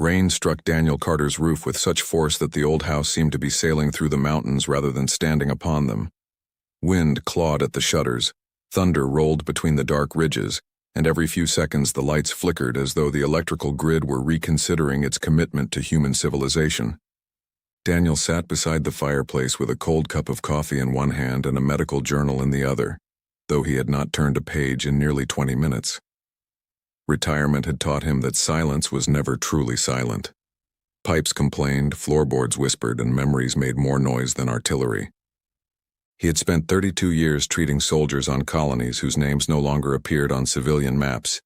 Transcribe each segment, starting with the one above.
Rain struck Daniel Carter's roof with such force that the old house seemed to be sailing through the mountains rather than standing upon them. Wind clawed at the shutters, thunder rolled between the dark ridges, and every few seconds the lights flickered as though the electrical grid were reconsidering its commitment to human civilization. Daniel sat beside the fireplace with a cold cup of coffee in one hand and a medical journal in the other, though he had not turned a page in nearly 20 minutes. Retirement had taught him that silence was never truly silent. Pipes complained, floorboards whispered, and memories made more noise than artillery. He had spent 32 years treating soldiers on colonies whose names no longer appeared on civilian maps,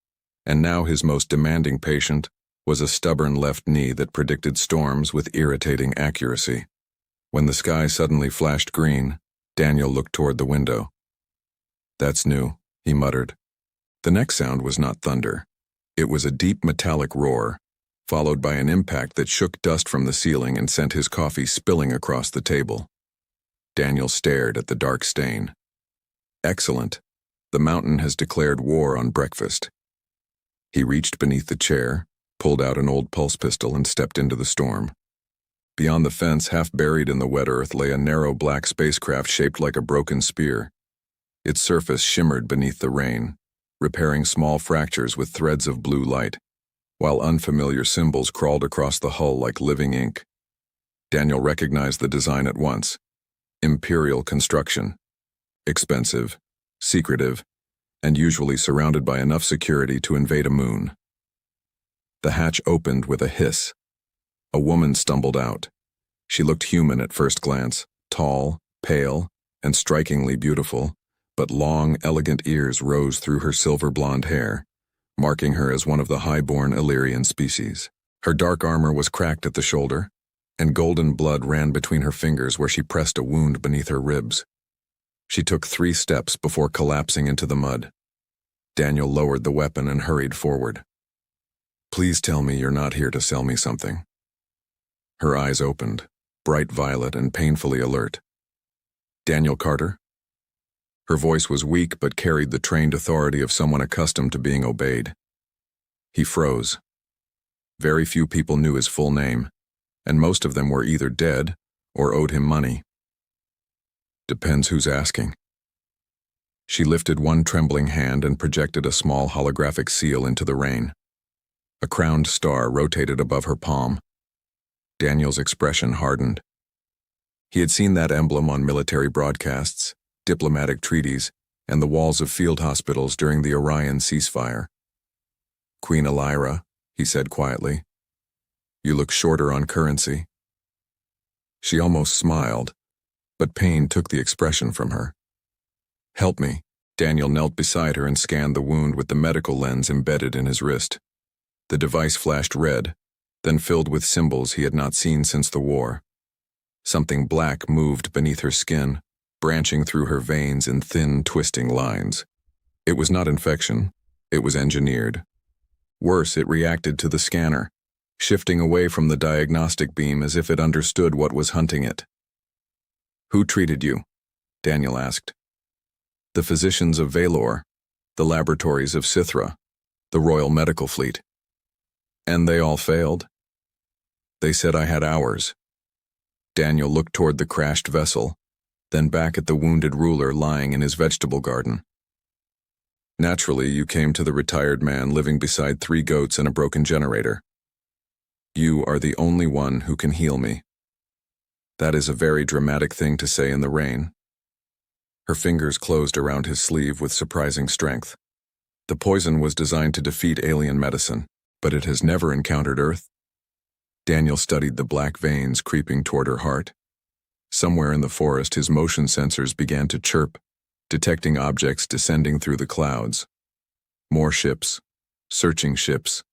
and now his most demanding patient was a stubborn left knee that predicted storms with irritating accuracy. When the sky suddenly flashed green, Daniel looked toward the window. "That's new," he muttered. The next sound was not thunder. It was a deep metallic roar, followed by an impact that shook dust from the ceiling and sent his coffee spilling across the table. Daniel stared at the dark stain. Excellent. The mountain has declared war on breakfast. He reached beneath the chair, pulled out an old pulse pistol, and stepped into the storm. Beyond the fence, half buried in the wet earth, lay a narrow black spacecraft shaped like a broken spear. Its surface shimmered beneath the rain, repairing small fractures with threads of blue light, while unfamiliar symbols crawled across the hull like living ink. Daniel recognized the design at once. Imperial construction. Expensive, secretive, and usually surrounded by enough security to invade a moon. The hatch opened with a hiss. A woman stumbled out. She looked human at first glance, tall, pale, and strikingly beautiful, but long, elegant ears rose through her silver blonde hair, marking her as one of the high-born Illyrian species. Her dark armor was cracked at the shoulder, and golden blood ran between her fingers where she pressed a wound beneath her ribs. She took 3 steps before collapsing into the mud. Daniel lowered the weapon and hurried forward. "Please tell me you're not here to sell me something." Her eyes opened, bright violet and painfully alert. "Daniel Carter?" Her voice was weak but carried the trained authority of someone accustomed to being obeyed. He froze. Very few people knew his full name, and most of them were either dead or owed him money. "Depends who's asking." She lifted one trembling hand and projected a small holographic seal into the rain. A crowned star rotated above her palm. Daniel's expression hardened. He had seen that emblem on military broadcasts, diplomatic treaties, and the walls of field hospitals during the Orion ceasefire. "Queen Elyra," he said quietly. "You look shorter on currency." She almost smiled, but pain took the expression from her. "Help me." Daniel knelt beside her and scanned the wound with the medical lens embedded in his wrist. The device flashed red, then filled with symbols he had not seen since the war. Something black moved beneath her skin, branching through her veins in thin, twisting lines. It was not infection, it was engineered. Worse, it reacted to the scanner, shifting away from the diagnostic beam as if it understood what was hunting it. "Who treated you?" Daniel asked. "The physicians of Valor, the laboratories of Sithra, the Royal Medical Fleet." "And they all failed?" "They said I had hours." Daniel looked toward the crashed vessel, then back at the wounded ruler lying in his vegetable garden. "Naturally, you came to the retired man living beside 3 goats and a broken generator. You are the only one who can heal me." That is a very dramatic thing to say in the rain. Her fingers closed around his sleeve with surprising strength. The poison was designed to defeat alien medicine, but it has never encountered Earth. Daniel studied the black veins creeping toward her heart. Somewhere in the forest, his motion sensors began to chirp, detecting objects descending through the clouds. More ships, searching ships.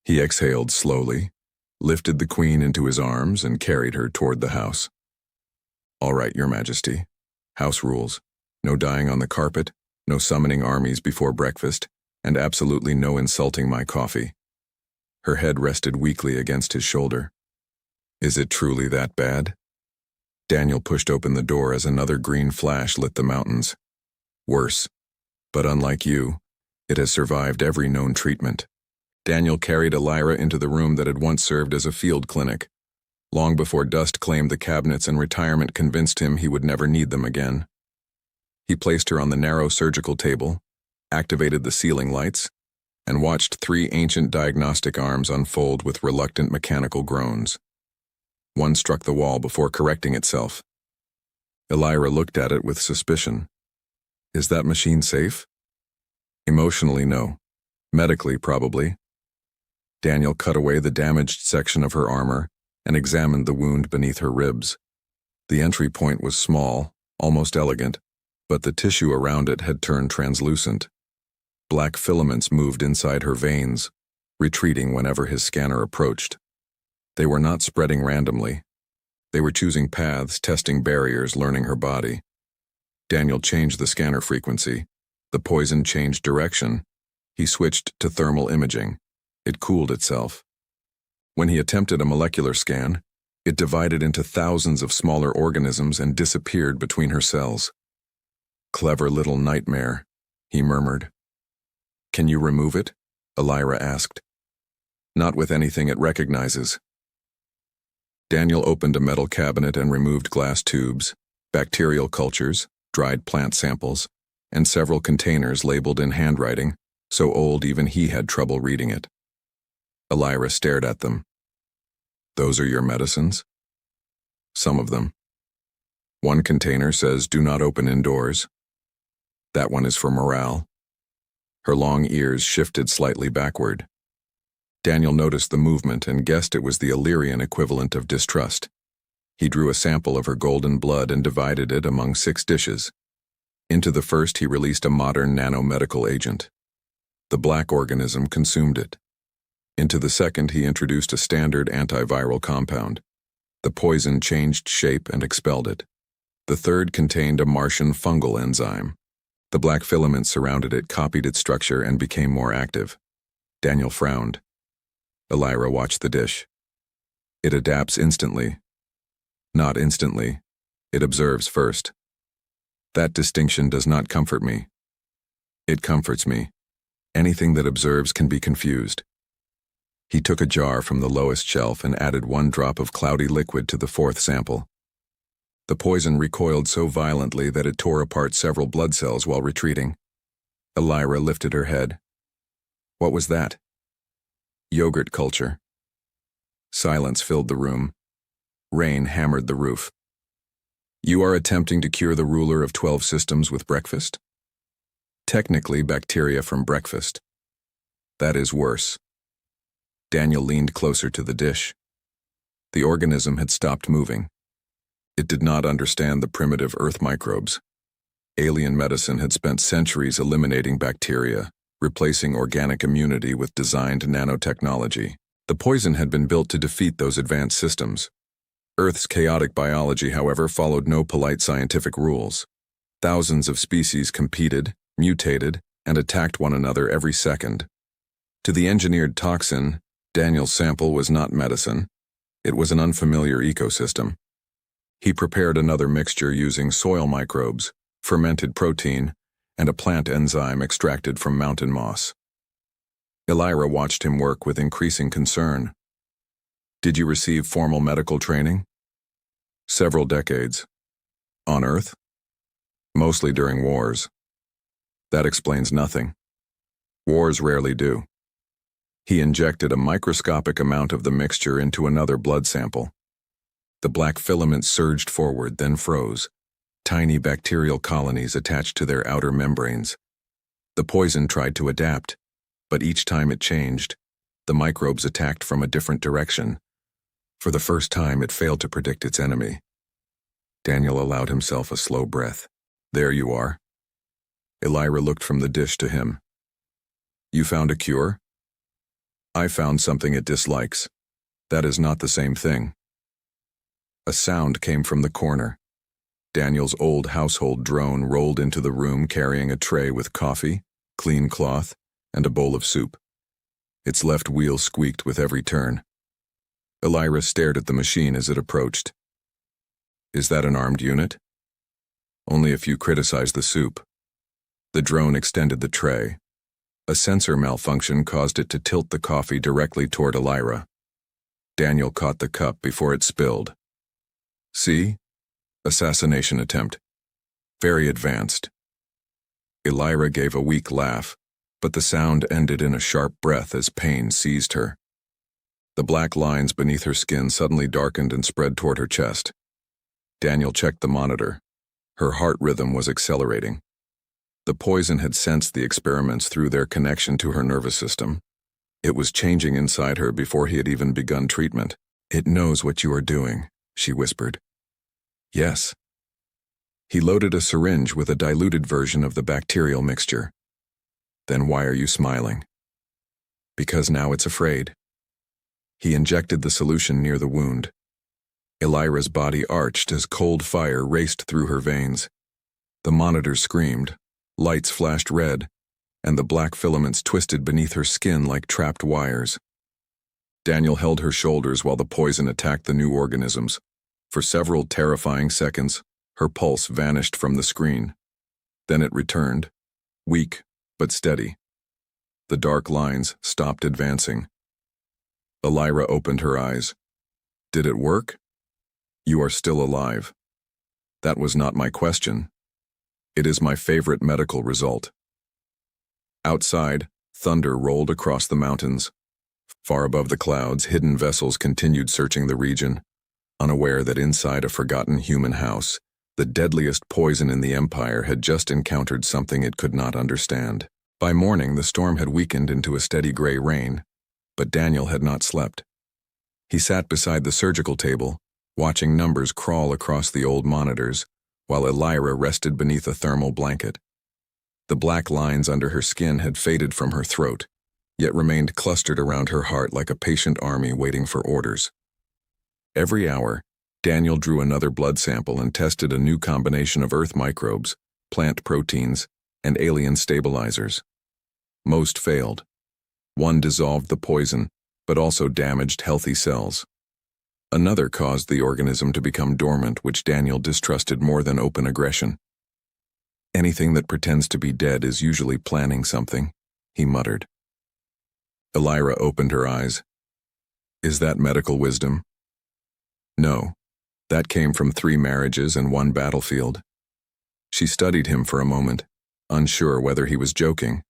He exhaled slowly, lifted the queen into his arms, and carried her toward the house. "All right, Your Majesty. House rules. No dying on the carpet, no summoning armies before breakfast, and absolutely no insulting my coffee." Her head rested weakly against his shoulder. "Is it truly that bad?" Daniel pushed open the door as another green flash lit the mountains. "Worse. But unlike you, it has survived every known treatment. Daniel carried Elyra into the room that had once served as a field clinic. Long before dust claimed the cabinets and retirement convinced him he would never need them again. He placed her on the narrow surgical table, activated the ceiling lights, and watched 3 ancient diagnostic arms unfold with reluctant mechanical groans. One struck the wall before correcting itself. Elyra looked at it with suspicion. Is that machine safe? Emotionally, no. Medically, probably. Daniel cut away the damaged section of her armor and examined the wound beneath her ribs. The entry point was small, almost elegant, but the tissue around it had turned translucent. Black filaments moved inside her veins, retreating whenever his scanner approached. They were not spreading randomly. They were choosing paths, testing barriers, learning her body. Daniel changed the scanner frequency. The poison changed direction. He switched to thermal imaging. It cooled itself. When he attempted a molecular scan, it divided into thousands of smaller organisms and disappeared between her cells. Clever little nightmare, he murmured. Can you remove it? Elyra asked. Not with anything it recognizes. Daniel opened a metal cabinet and removed glass tubes, bacterial cultures, dried plant samples, and several containers labeled in handwriting, so old even he had trouble reading it. Elyra stared at them. Those are your medicines? Some of them. One container says do not open indoors. That one is for morale. Her long ears shifted slightly backward. Daniel noticed the movement and guessed it was the Illyrian equivalent of distrust. He drew a sample of her golden blood and divided it among 6 dishes. Into the first he released a modern nanomedical agent. The black organism consumed it. Into the second he introduced a standard antiviral compound. The poison changed shape and expelled it. The third contained a Martian fungal enzyme. The black filaments surrounded it, copied its structure, and became more active. Daniel frowned. Elyra watched the dish. It adapts instantly. Not instantly. It observes first. That distinction does not comfort me. It comforts me. Anything that observes can be confused. He took a jar from the lowest shelf and added 1 drop of cloudy liquid to the 4th sample. The poison recoiled so violently that it tore apart several blood cells while retreating. Elyra lifted her head. What was that? Yogurt culture. Silence filled the room. Rain hammered the roof. You are attempting to cure the ruler of 12 systems with breakfast? Technically, bacteria from breakfast. That is worse. Daniel leaned closer to the dish. The organism had stopped moving. It did not understand the primitive earth microbes. Alien medicine had spent centuries eliminating bacteria, replacing organic immunity with designed nanotechnology. The poison had been built to defeat those advanced systems. Earth's chaotic biology, however, followed no polite scientific rules. Thousands of species competed, mutated, and attacked one another every second. To the engineered toxin, Daniel's sample was not medicine. It was an unfamiliar ecosystem. He prepared another mixture using soil microbes, fermented protein, and a plant enzyme extracted from mountain moss. Elyra watched him work with increasing concern. Did you receive formal medical training? Several decades. On Earth? Mostly during wars. That explains nothing. Wars rarely do. He injected a microscopic amount of the mixture into another blood sample. The black filaments surged forward, then froze. Tiny bacterial colonies attached to their outer membranes. The poison tried to adapt, but each time it changed, the microbes attacked from a different direction. For the first time, it failed to predict its enemy. Daniel allowed himself a slow breath. There you are. Elyra looked from the dish to him. You found a cure? I found something it dislikes. That is not the same thing. A sound came from the corner. Daniel's old household drone rolled into the room carrying a tray with coffee, clean cloth, and a bowl of soup. Its left wheel squeaked with every turn. Elyra stared at the machine as it approached. Is that an armed unit? Only if you criticize the soup. The drone extended the tray. A sensor malfunction caused it to tilt the coffee directly toward Elyra. Daniel caught the cup before it spilled. See? Assassination attempt. Very advanced. Elyra gave a weak laugh, but the sound ended in a sharp breath as pain seized her. The black lines beneath her skin suddenly darkened and spread toward her chest. Daniel checked the monitor. Her heart rhythm was accelerating. The poison had sensed the experiments through their connection to her nervous system. It was changing inside her before he had even begun treatment. "It knows what you are doing," she whispered. "Yes." He loaded a syringe with a diluted version of the bacterial mixture. "Then why are you smiling?" "Because now it's afraid." He injected the solution near the wound. Elyra's body arched as cold fire raced through her veins. The monitor screamed, lights flashed red, and the black filaments twisted beneath her skin like trapped wires. Daniel held her shoulders while the poison attacked the new organisms. For several terrifying seconds, her pulse vanished from the screen. Then it returned, weak but steady. The dark lines stopped advancing. Elyra opened her eyes. "Did it work?" "You are still alive." "That was not my question. It is my favorite medical result." Outside, thunder rolled across the mountains. Far above the clouds, hidden vessels continued searching the region, unaware that inside a forgotten human house, the deadliest poison in the Empire had just encountered something it could not understand. By morning, the storm had weakened into a steady gray rain, but Daniel had not slept. He sat beside the surgical table, watching numbers crawl across the old monitors, while Elyra rested beneath a thermal blanket. The black lines under her skin had faded from her throat, yet remained clustered around her heart like a patient army waiting for orders. Every hour, Daniel drew another blood sample and tested a new combination of Earth microbes, plant proteins, and alien stabilizers. Most failed. One dissolved the poison, but also damaged healthy cells. Another caused the organism to become dormant, which Daniel distrusted more than open aggression. "Anything that pretends to be dead is usually planning something," he muttered. Elyra opened her eyes. "Is that medical wisdom?" "No. That came from 3 marriages and 1 battlefield." She studied him for a moment, unsure whether he was joking.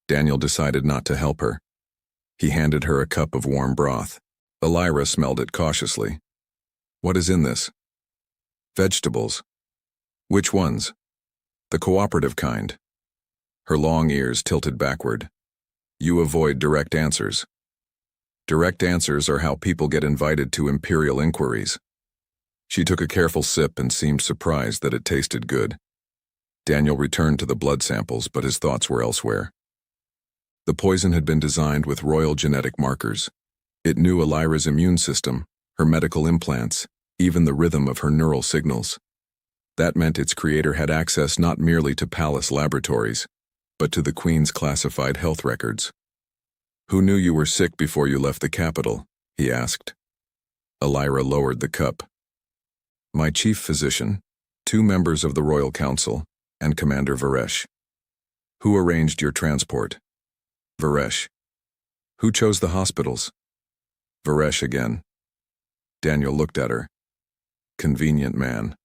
Daniel decided not to help her. He handed her a cup of warm broth. Elyra smelled it cautiously. "What is in this?" "Vegetables." "Which ones?" "The cooperative kind." Her long ears tilted backward. "You avoid direct answers." "Direct answers are how people get invited to imperial inquiries." She took a careful sip and seemed surprised that it tasted good. Daniel returned to the blood samples, but his thoughts were elsewhere. The poison had been designed with royal genetic markers. It knew Elyra's immune system, her medical implants, even the rhythm of her neural signals. That meant its creator had access not merely to palace laboratories, but to the Queen's classified health records. "Who knew you were sick before you left the capital?" he asked. Elyra lowered the cup. "My chief physician, 2 members of the Royal Council, and Commander Varesh." "Who arranged your transport?" "Varesh." "Who chose the hospitals?" "Varesh again." Daniel looked at her. Convenient man.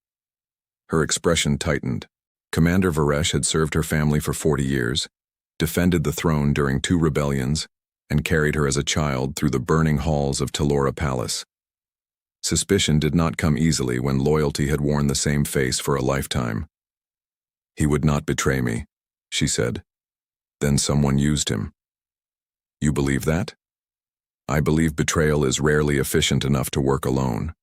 Her expression tightened. Commander Varesh had served her family for 40 years, defended the throne during 2 rebellions, and carried her as a child through the burning halls of Elyra Palace. Suspicion did not come easily when loyalty had worn the same face for a lifetime. "He would not betray me," she said. "Then someone used him." "You believe that?" "I believe betrayal is rarely efficient enough to work alone."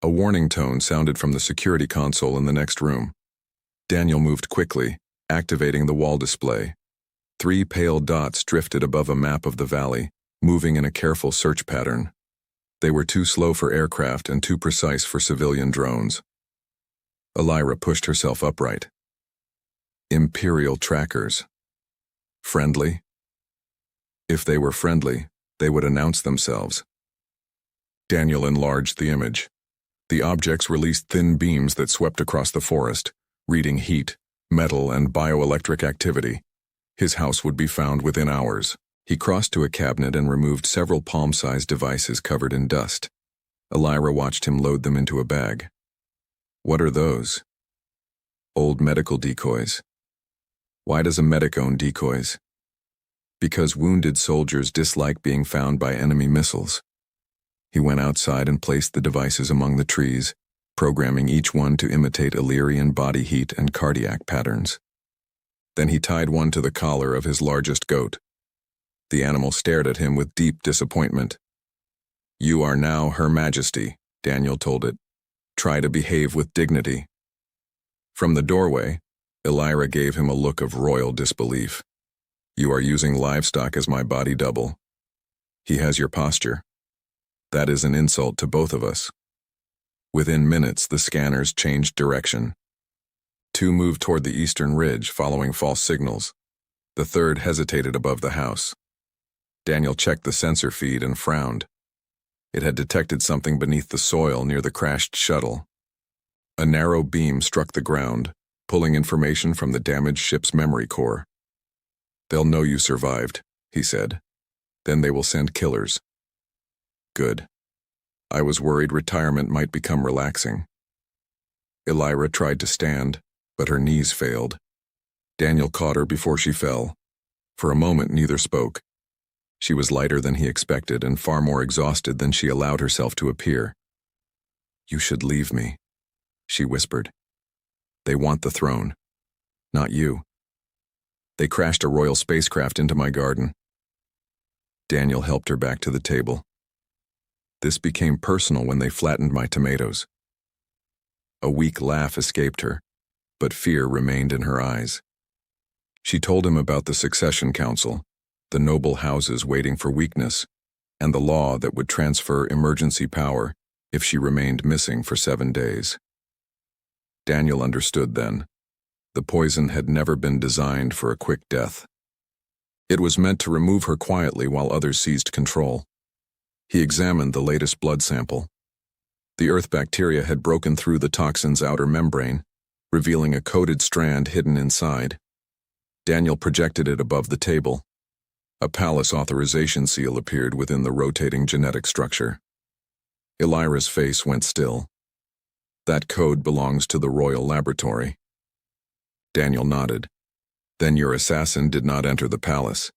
A warning tone sounded from the security console in the next room. Daniel moved quickly, activating the wall display. 3 pale dots drifted above a map of the valley, moving in a careful search pattern. They were too slow for aircraft and too precise for civilian drones. Elyra pushed herself upright. Imperial trackers. Friendly? If they were friendly, they would announce themselves. Daniel enlarged the image. The objects released thin beams that swept across the forest, reading heat, metal, and bioelectric activity. His house would be found within hours. He crossed to a cabinet and removed several palm-sized devices covered in dust. Elyra watched him load them into a bag. What are those? Old medical decoys. Why does a medic own decoys? Because wounded soldiers dislike being found by enemy missiles. He went outside and placed the devices among the trees, programming each one to imitate Illyrian body heat and cardiac patterns. Then he tied one to the collar of his largest goat. The animal stared at him with deep disappointment. "You are now Her Majesty," Daniel told it. "Try to behave with dignity." From the doorway, Elyra gave him a look of royal disbelief. "You are using livestock as my body double. He has your posture. That is an insult to both of us." Within minutes, the scanners changed direction. Two moved toward the eastern ridge, following false signals. The third hesitated above the house. Daniel checked the sensor feed and frowned. It had detected something beneath the soil near the crashed shuttle. A narrow beam struck the ground, pulling information from the damaged ship's memory core. "They'll know you survived," he said. "Then they will send killers." Good. I was worried retirement might become relaxing. Elyra tried to stand, but her knees failed. Daniel caught her before she fell. For a moment, neither spoke. She was lighter than he expected and far more exhausted than she allowed herself to appear. "You should leave me," she whispered. "They want the throne, not you. They crashed a royal spacecraft into my garden." Daniel helped her back to the table. "This became personal when they flattened my tomatoes." A weak laugh escaped her, but fear remained in her eyes. She told him about the succession council, the noble houses waiting for weakness, and the law that would transfer emergency power if she remained missing for 7 days. Daniel understood then. The poison had never been designed for a quick death. It was meant to remove her quietly while others seized control. He examined the latest blood sample. The Earth bacteria had broken through the toxin's outer membrane, revealing a coated strand hidden inside. Daniel projected it above the table. A palace authorization seal appeared within the rotating genetic structure. Elyra's face went still. "That code belongs to the Royal Laboratory." Daniel nodded. "Then your assassin did not enter the palace."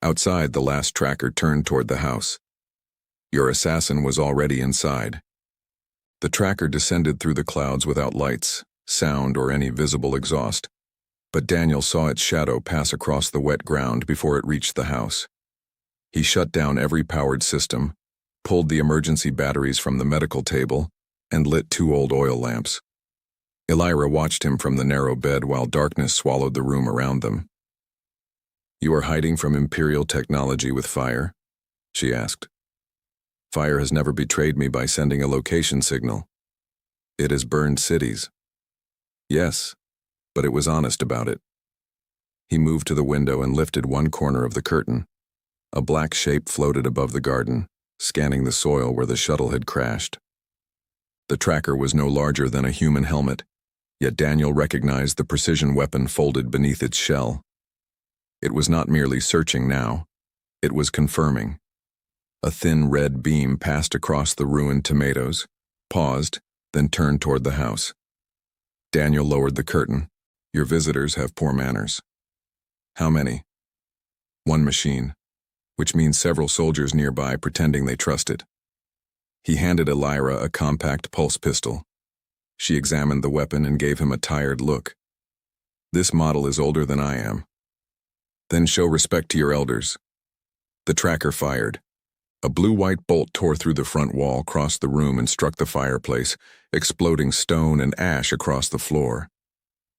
Outside, the last tracker turned toward the house. "Your assassin was already inside." The tracker descended through the clouds without lights, sound, or any visible exhaust, but Daniel saw its shadow pass across the wet ground before it reached the house. He shut down every powered system, pulled the emergency batteries from the medical table, and lit 2 old oil lamps. Elyra watched him from the narrow bed while darkness swallowed the room around them. "You are hiding from Imperial technology with fire?" she asked. "Fire has never betrayed me by sending a location signal. It has burned cities." "Yes, but it was honest about it." He moved to the window and lifted one corner of the curtain. A black shape floated above the garden, scanning the soil where the shuttle had crashed. The tracker was no larger than a human helmet, yet Daniel recognized the precision weapon folded beneath its shell. It was not merely searching now, it was confirming. A thin red beam passed across the ruined tomatoes, paused, then turned toward the house. Daniel lowered the curtain. "Your visitors have poor manners." "How many?" "One machine, which means several soldiers nearby pretending they trust it." He handed Elyra a compact pulse pistol. She examined the weapon and gave him a tired look. "This model is older than I am." "Then show respect to your elders." The tracker fired. A blue-white bolt tore through the front wall, crossed the room, and struck the fireplace, exploding stone and ash across the floor.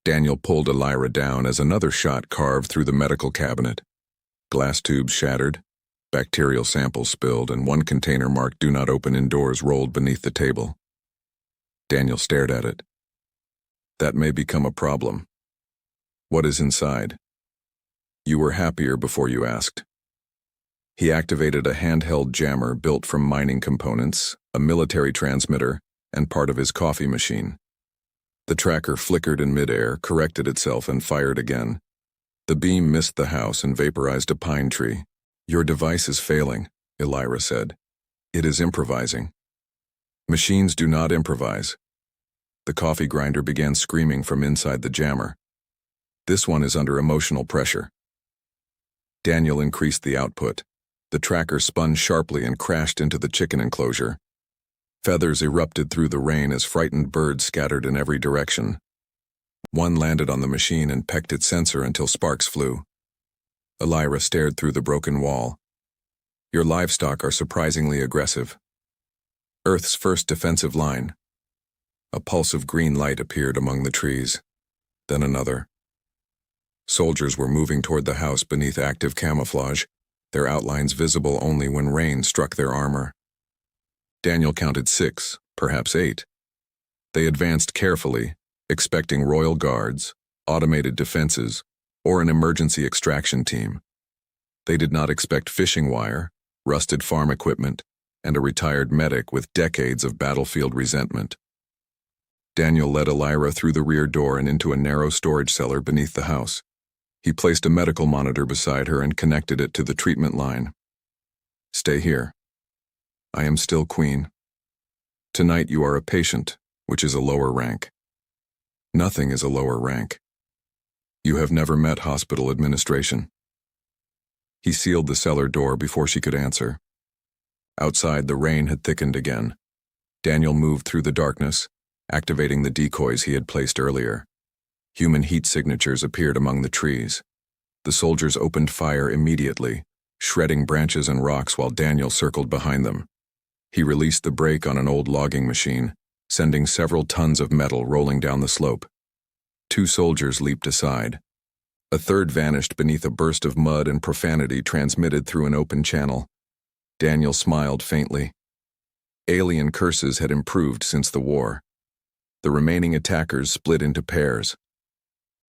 Daniel pulled Elyra down as another shot carved through the medical cabinet. Glass tubes shattered, bacterial samples spilled, and one container marked "Do Not Open Indoors" rolled beneath the table. Daniel stared at it. "That may become a problem." "What is inside?" "You were happier before you asked." He activated a handheld jammer built from mining components, a military transmitter, and part of his coffee machine. The tracker flickered in midair, corrected itself, and fired again. The beam missed the house and vaporized a pine tree. "Your device is failing," Elyra said. "It is improvising." "Machines do not improvise." The coffee grinder began screaming from inside the jammer. "This one is under emotional pressure." Daniel increased the output. The tracker spun sharply and crashed into the chicken enclosure. Feathers erupted through the rain as frightened birds scattered in every direction. One landed on the machine and pecked its sensor until sparks flew. Elyra stared through the broken wall. "Your livestock are surprisingly aggressive." Earth's first defensive line. A pulse of green light appeared among the trees. Then another. Soldiers were moving toward the house beneath active camouflage, their outlines visible only when rain struck their armor. Daniel counted 6, perhaps 8. They advanced carefully, expecting royal guards, automated defenses, or an emergency extraction team. They did not expect fishing wire, rusted farm equipment, and a retired medic with decades of battlefield resentment. Daniel led Elyra through the rear door and into a narrow storage cellar beneath the house. He placed a medical monitor beside her and connected it to the treatment line. "Stay here. I am still Queen. Tonight you are a patient, which is a lower rank. Nothing is a lower rank. You have never met hospital administration." He sealed the cellar door before she could answer. Outside, the rain had thickened again. Daniel moved through the darkness, activating the decoys he had placed earlier. Human heat signatures appeared among the trees. The soldiers opened fire immediately, shredding branches and rocks while Daniel circled behind them. He released the brake on an old logging machine, sending several tons of metal rolling down the slope. 2 soldiers leaped aside. A third vanished beneath a burst of mud and profanity transmitted through an open channel. Daniel smiled faintly. Alien curses had improved since the war. The remaining attackers split into pairs.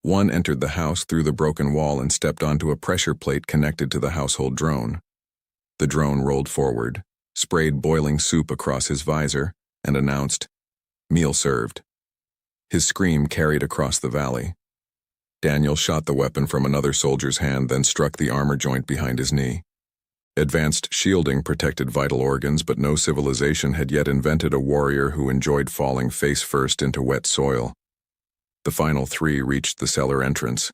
One entered the house through the broken wall and stepped onto a pressure plate connected to the household drone. The drone rolled forward, sprayed boiling soup across his visor, and announced, "Meal served." His scream carried across the valley. Daniel shot the weapon from another soldier's hand, then struck the armor joint behind his knee. Advanced shielding protected vital organs, but no civilization had yet invented a warrior who enjoyed falling face first into wet soil. The final 3 reached the cellar entrance.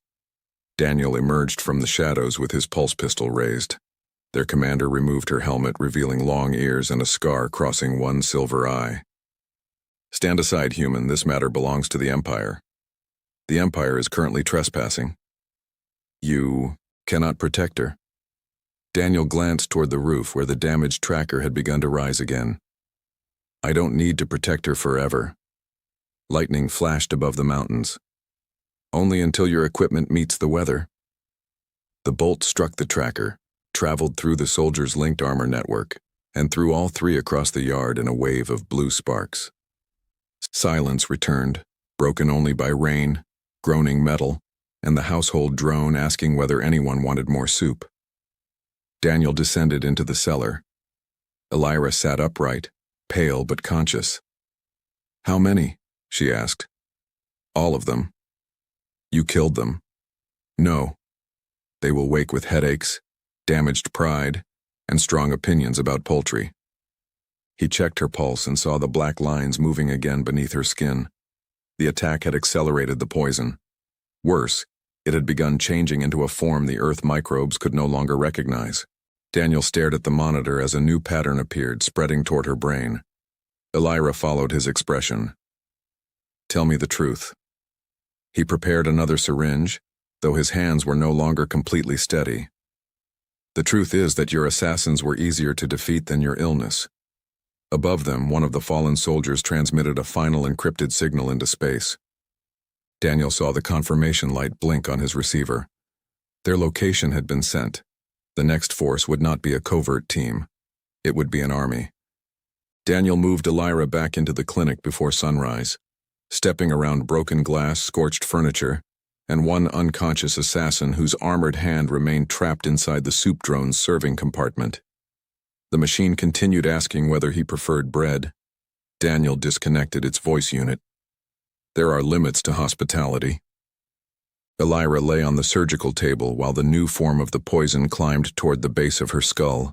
Daniel emerged from the shadows with his pulse pistol raised. Their commander removed her helmet, revealing long ears and a scar crossing one silver eye. "Stand aside, human. This matter belongs to the Empire. The Empire is currently trespassing. You cannot protect her." Daniel glanced toward the roof where the damaged tracker had begun to rise again. "I don't need to protect her forever." Lightning flashed above the mountains. "Only until your equipment meets the weather." The bolt struck the tracker, traveled through the soldiers' linked armor network, and threw all 3 across the yard in a wave of blue sparks. Silence returned, broken only by rain, groaning metal, and the household drone asking whether anyone wanted more soup. Daniel descended into the cellar. Elyra sat upright, pale but conscious. "How many?" she asked. "All of them." "You killed them." "No. They will wake with headaches, damaged pride, and strong opinions about poultry." He checked her pulse and saw the black lines moving again beneath her skin. The attack had accelerated the poison. Worse, it had begun changing into a form the Earth microbes could no longer recognize. Daniel stared at the monitor as a new pattern appeared, spreading toward her brain. Elyra followed his expression. "Tell me the truth." He prepared another syringe, though his hands were no longer completely steady. "The truth is that your assassins were easier to defeat than your illness." Above them, one of the fallen soldiers transmitted a final encrypted signal into space. Daniel saw the confirmation light blink on his receiver. Their location had been sent. The next force would not be a covert team. It would be an army. Daniel moved Elyra back into the clinic before sunrise, stepping around broken glass, scorched furniture, and one unconscious assassin whose armored hand remained trapped inside the soup drone's serving compartment. The machine continued asking whether he preferred bread. Daniel disconnected its voice unit. "There are limits to hospitality." Elyra lay on the surgical table while the new form of the poison climbed toward the base of her skull.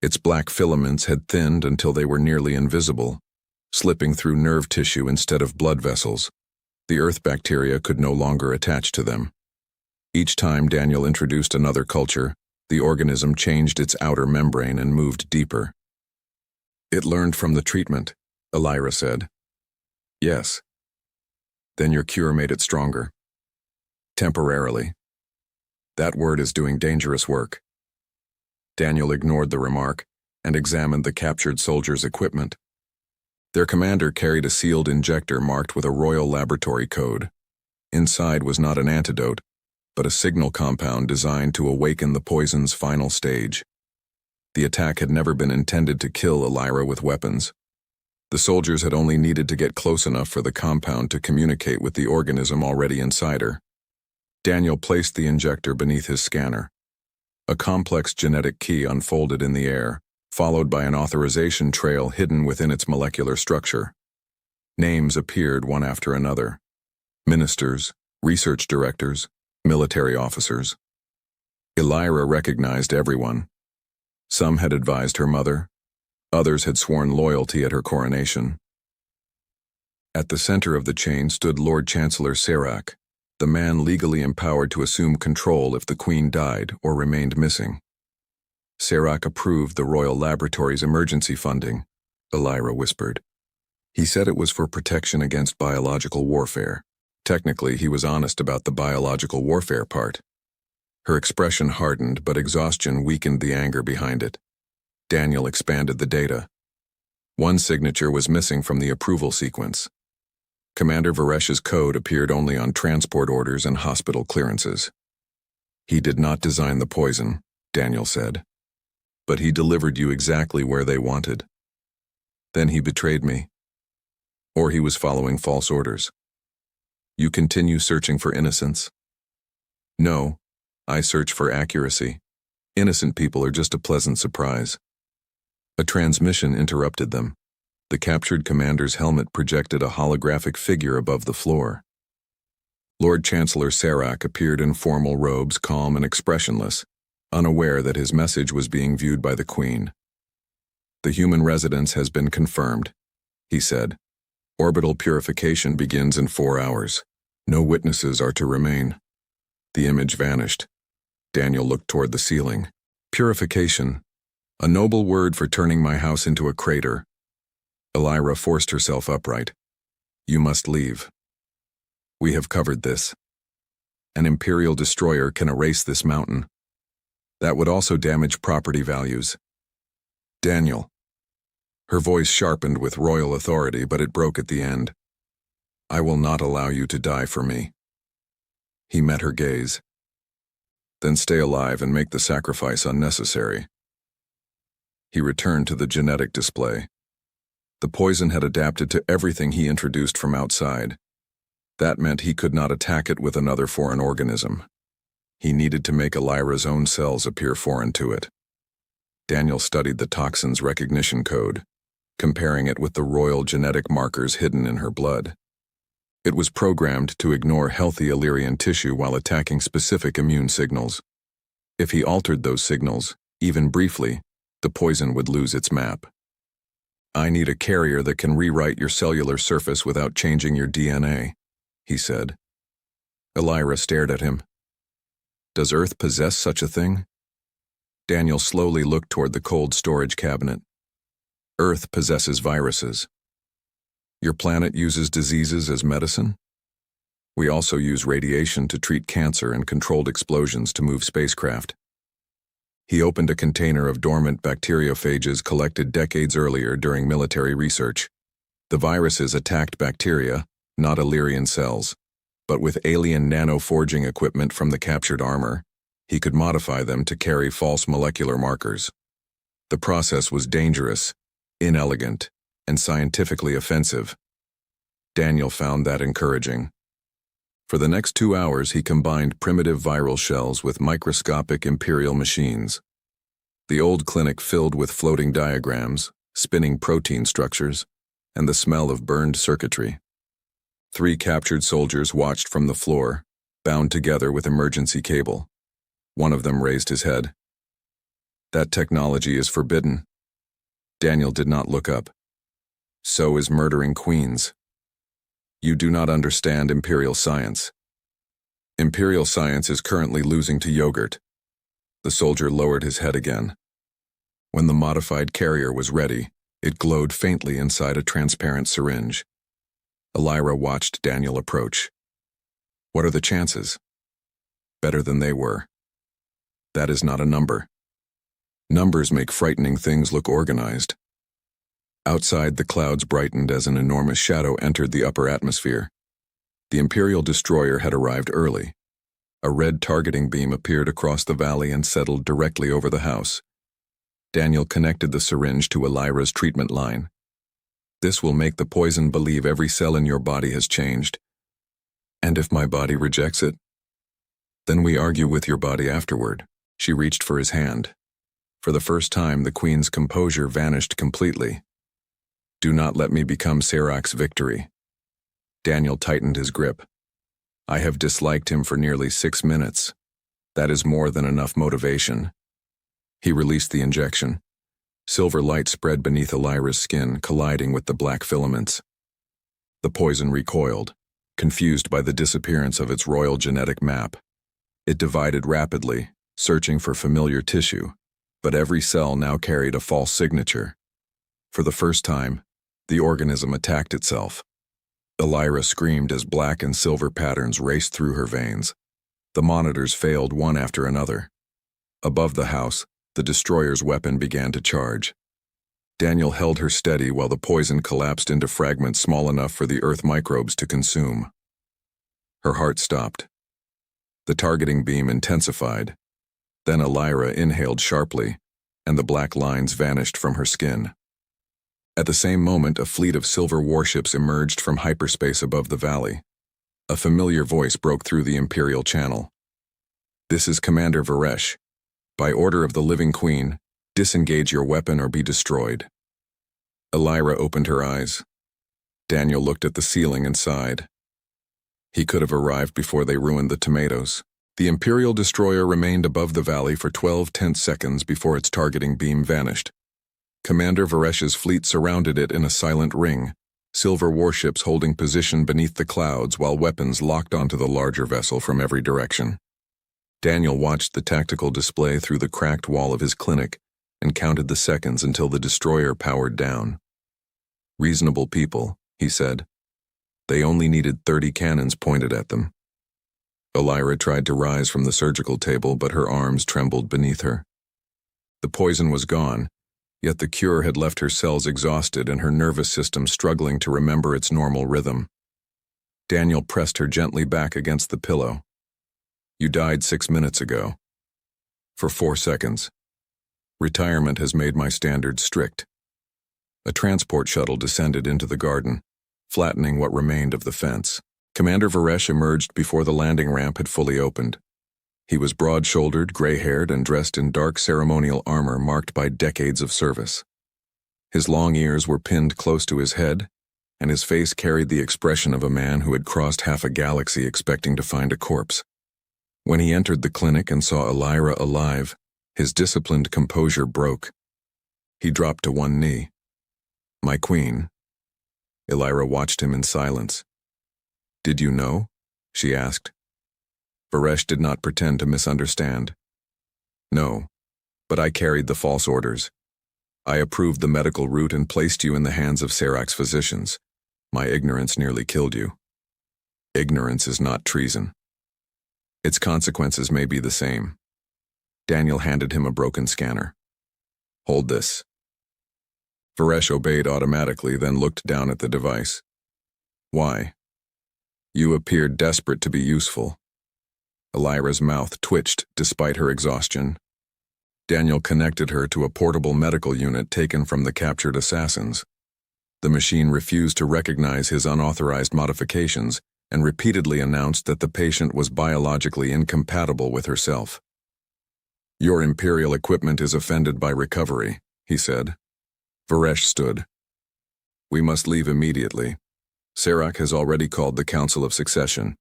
Its black filaments had thinned until they were nearly invisible, slipping through nerve tissue instead of blood vessels. The earth bacteria could no longer attach to them. Each time Daniel introduced another culture, the organism changed its outer membrane and moved deeper. "It learned from the treatment," Elyra said. "Yes. Then your cure made it stronger." "Temporarily. That word is doing dangerous work." Daniel ignored the remark and examined the captured soldiers' equipment. Their commander carried a sealed injector marked with a royal laboratory code. Inside was not an antidote, but a signal compound designed to awaken the poison's final stage. The attack had never been intended to kill Elyra with weapons. The soldiers had only needed to get close enough for the compound to communicate with the organism already inside her. Daniel placed the injector beneath his scanner. A complex genetic key unfolded in the air, followed by an authorization trail hidden within its molecular structure. Names appeared one after another: ministers, research directors, military officers. Elyra recognized everyone. Some had advised her mother, others had sworn loyalty at her coronation. At the center of the chain stood Lord Chancellor Serac, the man legally empowered to assume control if the Queen died or remained missing. Serac approved the Royal Laboratory's emergency funding, Elyra whispered. He said it was for protection against biological warfare. Technically, he was honest about the biological warfare part. Her expression hardened, but exhaustion weakened the anger behind it. Daniel expanded the data. One signature was missing from the approval sequence. Commander Varesh's code appeared only on transport orders and hospital clearances. "He did not design the poison," Daniel said. "But he delivered you exactly where they wanted. Then he betrayed me. Or he was following false orders. You continue searching for innocence?" "No, I search for accuracy. Innocent people are just a pleasant surprise." A transmission interrupted them. The captured commander's helmet projected a holographic figure above the floor. Lord Chancellor Serac appeared in formal robes, calm and expressionless, unaware that his message was being viewed by the Queen. "The human residence has been confirmed," he said. "Orbital purification begins in 4 hours. No witnesses are to remain." The image vanished. Daniel looked toward the ceiling. "Purification, a noble word for turning my house into a crater." Elyra forced herself upright. "You must leave. We have covered this. An Imperial destroyer can erase this mountain. That would also damage property values." "Daniel." Her voice sharpened with royal authority, but it broke at the end. "I will not allow you to die for me." He met her gaze. "Then stay alive and make the sacrifice unnecessary." He returned to the genetic display. The poison had adapted to everything he introduced from outside. That meant he could not attack it with another foreign organism. He needed to make Elyra's own cells appear foreign to it. Daniel studied the toxin's recognition code, comparing it with the royal genetic markers hidden in her blood. It was programmed to ignore healthy Illyrian tissue while attacking specific immune signals. If he altered those signals, even briefly, the poison would lose its map. "I need a carrier that can rewrite your cellular surface without changing your DNA," he said. Elyra stared at him. "Does Earth possess such a thing?" Daniel slowly looked toward the cold storage cabinet. "Earth possesses viruses. Your planet uses diseases as medicine? We also use radiation to treat cancer and controlled explosions to move spacecraft." He opened a container of dormant bacteriophages collected decades earlier during military research. The viruses attacked bacteria, not Illyrian cells, but with alien nano-forging equipment from the captured armor, he could modify them to carry false molecular markers. The process was dangerous, inelegant, and scientifically offensive. Daniel found that encouraging. For the next 2 hours, he combined primitive viral shells with microscopic imperial machines. The old clinic filled with floating diagrams, spinning protein structures, and the smell of burned circuitry. 3 captured soldiers watched from the floor, bound together with emergency cable. One of them raised his head. That technology is forbidden. Daniel did not look up. So is murdering queens. You do not understand Imperial science. Imperial science is currently losing to yogurt. The soldier lowered his head again. When the modified carrier was ready, it glowed faintly inside a transparent syringe. Elyra watched Daniel approach. What are the chances? Better than they were. That is not a number. Numbers make frightening things look organized. Outside, the clouds brightened as an enormous shadow entered the upper atmosphere. The Imperial destroyer had arrived early. A red targeting beam appeared across the valley and settled directly over the house. Daniel connected the syringe to Elyra's treatment line. This will make the poison believe every cell in your body has changed. And if my body rejects it? Then we argue with your body afterward. She reached for his hand. For the first time, the Queen's composure vanished completely. Do not let me become Serac's victory. Daniel tightened his grip. I have disliked him for nearly 6 minutes. That is more than enough motivation. He released the injection. Silver light spread beneath Elyra's skin, colliding with the black filaments. The poison recoiled, confused by the disappearance of its royal genetic map. It divided rapidly, searching for familiar tissue, but every cell now carried a false signature. For the first time, the organism attacked itself. Elyra screamed as black and silver patterns raced through her veins. The monitors failed one after another. Above the house, the destroyer's weapon began to charge. Daniel held her steady while the poison collapsed into fragments small enough for the Earth microbes to consume. Her heart stopped. The targeting beam intensified. Then Elyra inhaled sharply, and the black lines vanished from her skin. At the same moment, a fleet of silver warships emerged from hyperspace above the valley. A familiar voice broke through the Imperial channel. This is Commander Varesh. By order of the Living Queen, disengage your weapon or be destroyed. Elyra opened her eyes. Daniel looked at the ceiling and sighed. He could have arrived before they ruined the tomatoes. The Imperial destroyer remained above the valley for 12 tense seconds before its targeting beam vanished. Commander Varesh's fleet surrounded it in a silent ring, silver warships holding position beneath the clouds while weapons locked onto the larger vessel from every direction. Daniel watched the tactical display through the cracked wall of his clinic and counted the seconds until the destroyer powered down. Reasonable people, he said. They only needed 30 cannons pointed at them. Elyra tried to rise from the surgical table, but her arms trembled beneath her. The poison was gone, yet the cure had left her cells exhausted and her nervous system struggling to remember its normal rhythm. Daniel pressed her gently back against the pillow. You died 6 minutes ago. For 4 seconds. Retirement has made my standards strict. A transport shuttle descended into the garden, flattening what remained of the fence. Commander Varesh emerged before the landing ramp had fully opened. He was broad-shouldered, gray-haired, and dressed in dark ceremonial armor marked by decades of service. His long ears were pinned close to his head, and his face carried the expression of a man who had crossed half a galaxy expecting to find a corpse. When he entered the clinic and saw Elyra alive, his disciplined composure broke. He dropped to one knee. My queen. Elyra watched him in silence. Did you know? She asked. Varesh did not pretend to misunderstand. No, but I carried the false orders. I approved the medical route and placed you in the hands of Serac's physicians. My ignorance nearly killed you. Ignorance is not treason. Its consequences may be the same. Daniel handed him a broken scanner. Hold this. Varesh obeyed automatically, then looked down at the device. Why? You appeared desperate to be useful. Elyra's mouth twitched despite her exhaustion. Daniel connected her to a portable medical unit taken from the captured assassins. The machine refused to recognize his unauthorized modifications and repeatedly announced that the patient was biologically incompatible with herself. Your Imperial equipment is offended by recovery, he said. Varesh stood. We must leave immediately. Serac has already called the Council of Succession.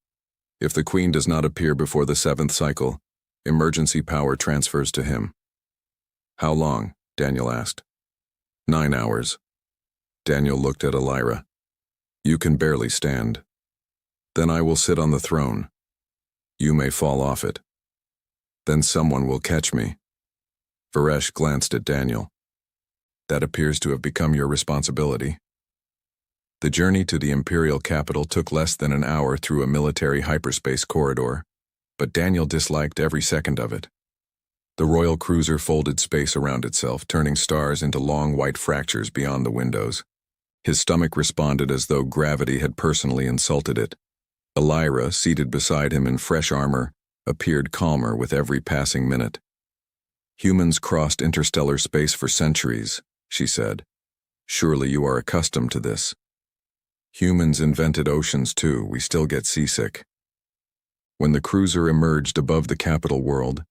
If the Queen does not appear before the 7th cycle, emergency power transfers to him. How long? Daniel asked. 9 hours. Daniel looked at Elyra. You can barely stand. Then I will sit on the throne. You may fall off it. Then someone will catch me. Varesh glanced at Daniel. That appears to have become your responsibility. The journey to the Imperial capital took less than an hour through a military hyperspace corridor, but Daniel disliked every second of it. The royal cruiser folded space around itself, turning stars into long white fractures beyond the windows. His stomach responded as though gravity had personally insulted it. Elyra, seated beside him in fresh armor, appeared calmer with every passing minute. Humans crossed interstellar space for centuries, she said. Surely you are accustomed to this. Humans invented oceans too, we still get seasick. When the cruiser emerged above the capital world,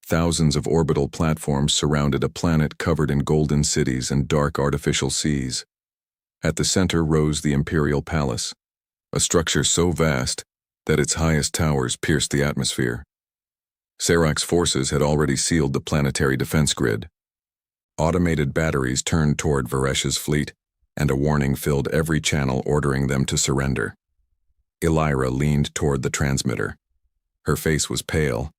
thousands of orbital platforms surrounded a planet covered in golden cities and dark artificial seas. At the center rose the Imperial Palace, a structure so vast that its highest towers pierced the atmosphere. Serakh's forces had already sealed the planetary defense grid. Automated batteries turned toward Varesh's fleet, and a warning filled every channel ordering them to surrender. Elyra leaned toward the transmitter. Her face was pale,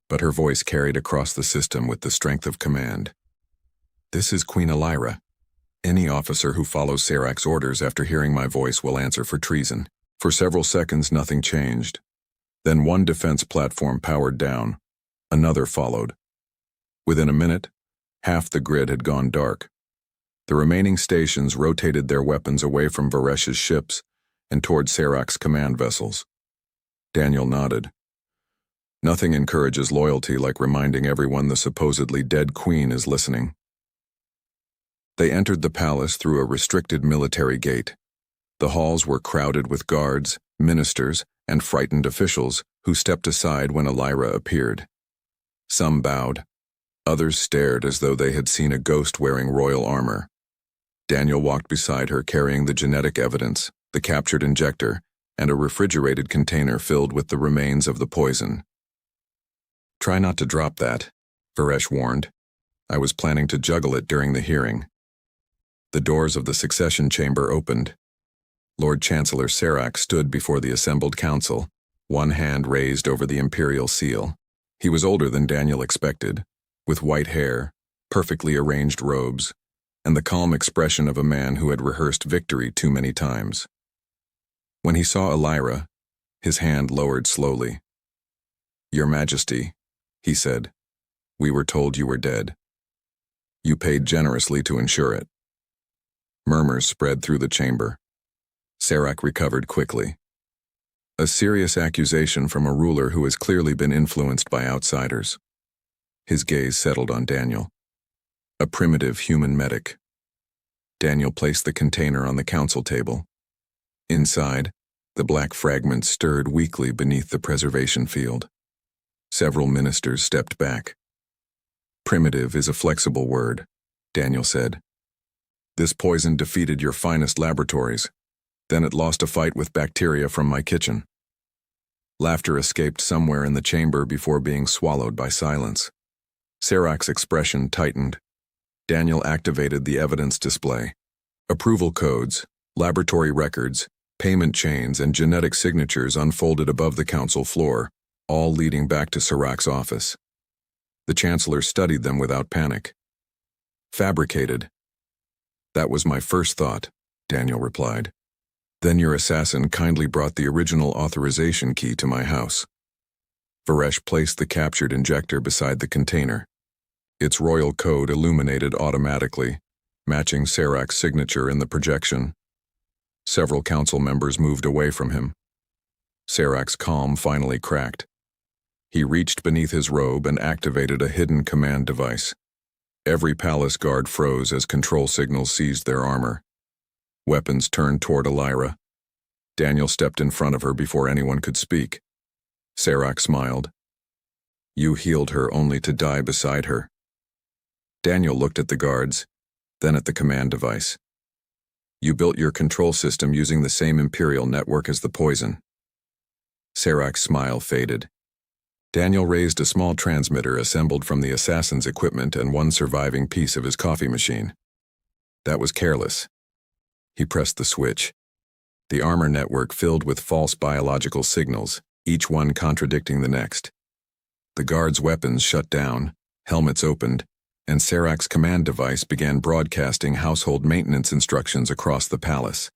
but her voice carried across the system with the strength of command. This is Queen Elyra. Any officer who follows Serakh's orders after hearing my voice will answer for treason. For several seconds, nothing changed. Then one defense platform powered down. Another followed. Within a minute, half the grid had gone dark. The remaining stations rotated their weapons away from Varesh's ships and toward Serakh's command vessels. Daniel nodded. Nothing encourages loyalty like reminding everyone the supposedly dead queen is listening. They entered the palace through a restricted military gate. The halls were crowded with guards, ministers, and frightened officials who stepped aside when Elyra appeared. Some bowed. Others stared as though they had seen a ghost wearing royal armor. Daniel walked beside her carrying the genetic evidence, the captured injector, and a refrigerated container filled with the remains of the poison. Try not to drop that, Varesh warned. I was planning to juggle it during the hearing. The doors of the succession chamber opened. Lord Chancellor Serakh stood before the assembled council, one hand raised over the imperial seal. He was older than Daniel expected, with white hair, perfectly arranged robes, and the calm expression of a man who had rehearsed victory too many times. When he saw Elyra, his hand lowered slowly. Your Majesty, he said, we were told you were dead. You paid generously to ensure it. Murmurs spread through the chamber. Serakh recovered quickly. A serious accusation from a ruler who has clearly been influenced by outsiders. His gaze settled on Daniel. A primitive human medic. Daniel placed the container on the council table. Inside, the black fragments stirred weakly beneath the preservation field. Several ministers stepped back. Primitive is a flexible word, Daniel said. This poison defeated your finest laboratories. Then it lost a fight with bacteria from my kitchen. Laughter escaped somewhere in the chamber before being swallowed by silence. Serakh's expression tightened. Daniel activated the evidence display. Approval codes, laboratory records, payment chains, and genetic signatures unfolded above the council floor, all leading back to Serakh's office. The Chancellor studied them without panic. Fabricated. That was my first thought, Daniel replied. Then your assassin kindly brought the original authorization key to my house. Varesh placed the captured injector beside the container. Its royal code illuminated automatically, matching Serakh's signature in the projection. Several council members moved away from him. Serakh's calm finally cracked. He reached beneath his robe and activated a hidden command device. Every palace guard froze as control signals seized their armor. Weapons turned toward Elyra. Daniel stepped in front of her before anyone could speak. Serakh smiled. You healed her only to die beside her. Daniel looked at the guards, then at the command device. You built your control system using the same imperial network as the poison. Sarak's smile faded. Daniel raised a small transmitter assembled from the assassin's equipment and one surviving piece of his coffee machine. That was careless. He pressed the switch. The armor network filled with false biological signals, each one contradicting the next. The guards' weapons shut down, helmets opened, and Sarak's command device began broadcasting household maintenance instructions across the palace.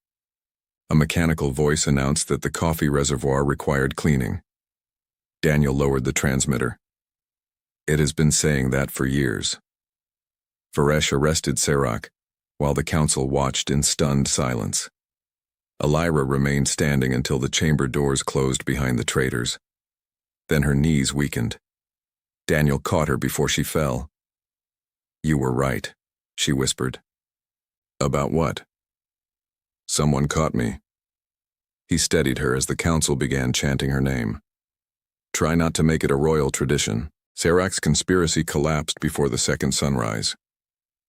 A mechanical voice announced that the coffee reservoir required cleaning. Daniel lowered the transmitter. It has been saying that for years. Varesh arrested Sarak, while the council watched in stunned silence. Elyra remained standing until the chamber doors closed behind the traitors. Then her knees weakened. Daniel caught her before she fell. "You were right," she whispered. "About what?" "Someone caught me." He steadied her as the council began chanting her name. "Try not to make it a royal tradition." Sarak's conspiracy collapsed before the second sunrise.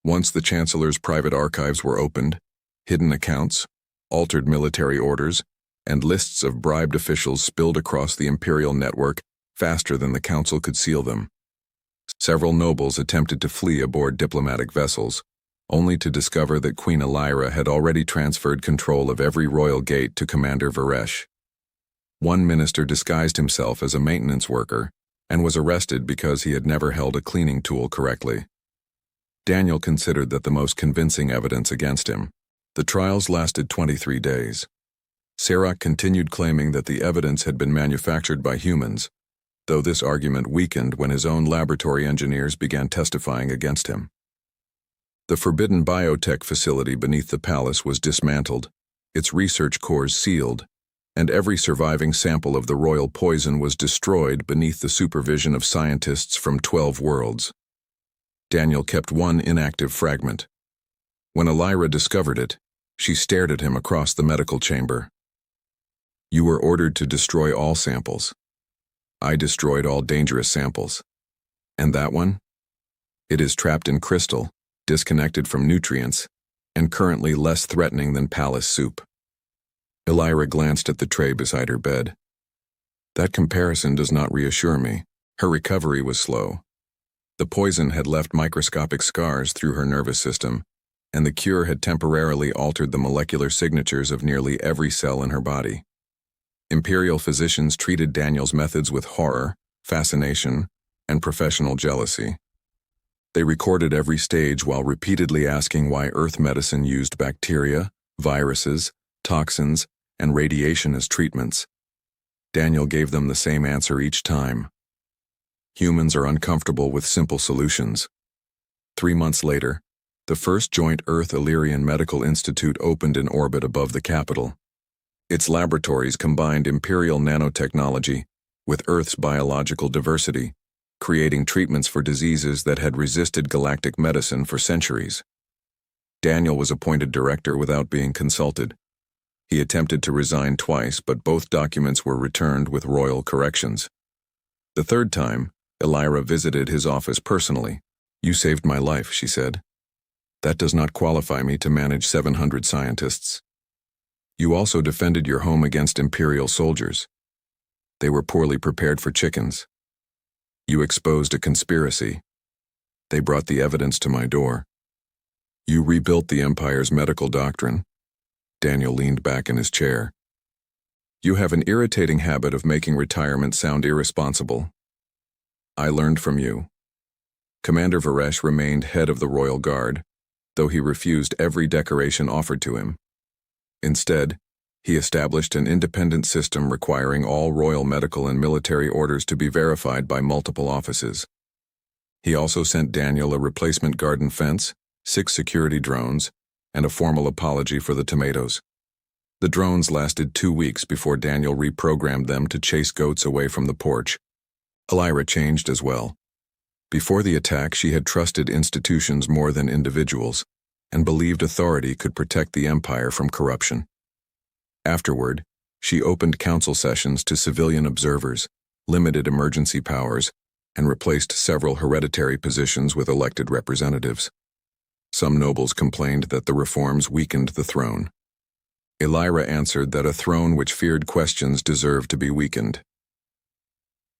Once the Chancellor's private archives were opened, hidden accounts, altered military orders, and lists of bribed officials spilled across the imperial network faster than the council could seal them. Several nobles attempted to flee aboard diplomatic vessels, only to discover that Queen Elyra had already transferred control of every royal gate to Commander Varesh. One minister disguised himself as a maintenance worker and was arrested because he had never held a cleaning tool correctly. Daniel considered that the most convincing evidence against him. The trials lasted 23 days. Sarak continued claiming that the evidence had been manufactured by humans, though this argument weakened when his own laboratory engineers began testifying against him. The forbidden biotech facility beneath the palace was dismantled, its research cores sealed, and every surviving sample of the royal poison was destroyed beneath the supervision of scientists from 12 worlds. Daniel kept one inactive fragment. When Elyra discovered it, she stared at him across the medical chamber. "You were ordered to destroy all samples. I destroyed all dangerous samples. And that one? It is trapped in crystal, disconnected from nutrients, and currently less threatening than palace soup." Elyra glanced at the tray beside her bed. "That comparison does not reassure me." Her recovery was slow. The poison had left microscopic scars through her nervous system, and the cure had temporarily altered the molecular signatures of nearly every cell in her body. Imperial physicians treated Daniel's methods with horror, fascination, and professional jealousy. They recorded every stage while repeatedly asking why Earth medicine used bacteria, viruses, toxins, and radiation as treatments. Daniel gave them the same answer each time. Humans are uncomfortable with simple solutions. 3 months later, the first joint Earth-Illyrian Medical Institute opened in orbit above the capital. Its laboratories combined imperial nanotechnology with Earth's biological diversity, creating treatments for diseases that had resisted galactic medicine for centuries. Daniel was appointed director without being consulted. He attempted to resign twice, but both documents were returned with royal corrections. The third time, Elyra visited his office personally. "You saved my life," she said. "That does not qualify me to manage 700 scientists. You also defended your home against imperial soldiers. They were poorly prepared for chickens. You exposed a conspiracy. They brought the evidence to my door. You rebuilt the Empire's medical doctrine." Daniel leaned back in his chair. "You have an irritating habit of making retirement sound irresponsible. I learned from you." Commander Varesh remained head of the Royal Guard, though he refused every decoration offered to him. Instead, he established an independent system requiring all royal medical and military orders to be verified by multiple offices. He also sent Daniel a replacement garden fence, 6 security drones, and a formal apology for the tomatoes. The drones lasted 2 weeks before Daniel reprogrammed them to chase goats away from the porch. Elyra changed as well. Before the attack, she had trusted institutions more than individuals, and believed authority could protect the Empire from corruption. Afterward, she opened council sessions to civilian observers, limited emergency powers, and replaced several hereditary positions with elected representatives. Some nobles complained that the reforms weakened the throne. Elyra answered that a throne which feared questions deserved to be weakened.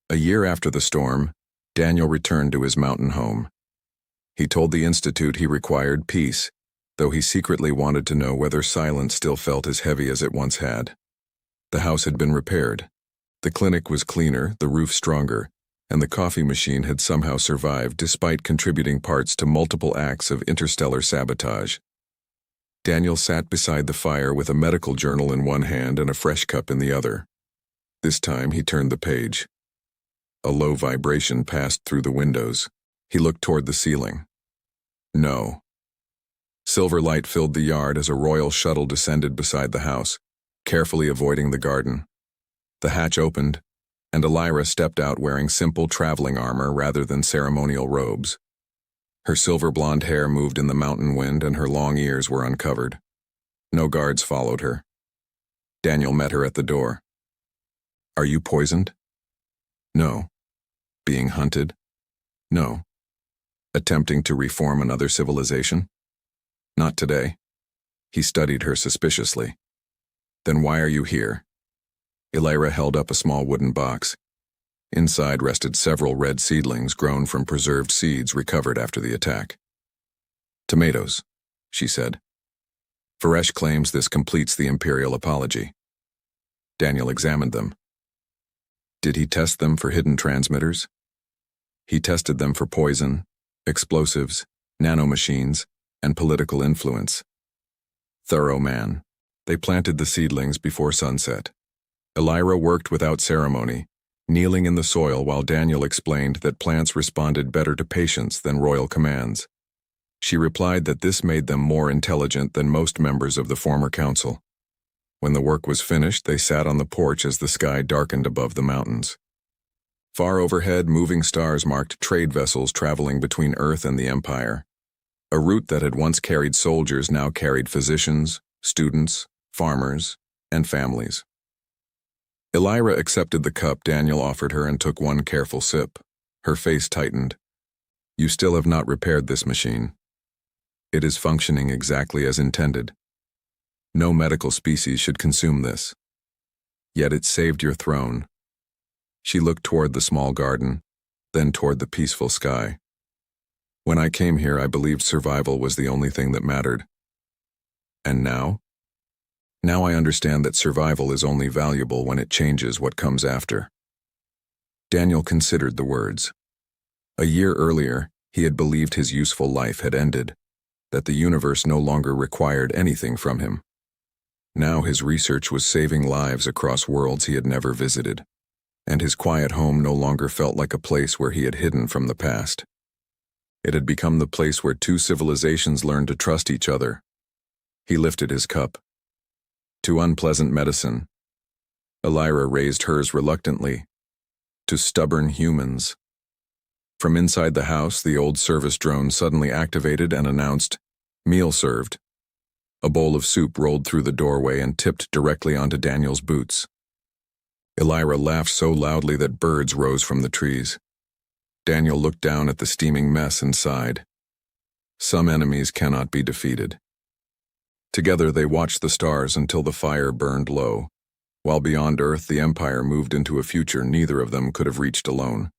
A year after the storm, Daniel returned to his mountain home. He told the Institute he required peace, though he secretly wanted to know whether silence still felt as heavy as it once had. The house had been repaired. The clinic was cleaner, the roof stronger, and the coffee machine had somehow survived despite contributing parts to multiple acts of interstellar sabotage. Daniel sat beside the fire with a medical journal in one hand and a fresh cup in the other. This time he turned the page. A low vibration passed through the windows. He looked toward the ceiling. No. Silver light filled the yard as a royal shuttle descended beside the house, carefully avoiding the garden. The hatch opened, and Elyra stepped out wearing simple traveling armor rather than ceremonial robes. Her silver blonde hair moved in the mountain wind and her long ears were uncovered. No guards followed her. Daniel met her at the door. Are you poisoned? No. Being hunted? No. Attempting to reform another civilization? Not today. He studied her suspiciously. Then why are you here? Elyra held up a small wooden box. Inside rested several red seedlings grown from preserved seeds recovered after the attack. Tomatoes, she said. Varesh claims this completes the Imperial apology. Daniel examined them. Did he test them for hidden transmitters? He tested them for poison, explosives, nanomachines, and political influence. Thorough man. They planted the seedlings before sunset. Elyra worked without ceremony, kneeling in the soil while Daniel explained that plants responded better to patience than royal commands. She replied that this made them more intelligent than most members of the former council. When the work was finished, they sat on the porch as the sky darkened above the mountains. Far overhead, moving stars marked trade vessels traveling between Earth and the Empire. A route that had once carried soldiers now carried physicians, students, farmers, and families. Elyra accepted the cup Daniel offered her and took one careful sip. Her face tightened. You still have not repaired this machine. It is functioning exactly as intended. No medical species should consume this. Yet it saved your throne. She looked toward the small garden, then toward the peaceful sky. When I came here, I believed survival was the only thing that mattered. And now? Now I understand that survival is only valuable when it changes what comes after. Daniel considered the words. A year earlier, he had believed his useful life had ended, that the universe no longer required anything from him. Now his research was saving lives across worlds he had never visited, and his quiet home no longer felt like a place where he had hidden from the past. It had become the place where two civilizations learned to trust each other. He lifted his cup. To unpleasant medicine. Elyra raised hers reluctantly. To stubborn humans. From inside the house, the old service drone suddenly activated and announced, "Meal served." A bowl of soup rolled through the doorway and tipped directly onto Daniel's boots. Elyra laughed so loudly that birds rose from the trees. Daniel looked down at the steaming mess and sighed. Some enemies cannot be defeated. Together they watched the stars until the fire burned low, while beyond Earth the Empire moved into a future neither of them could have reached alone.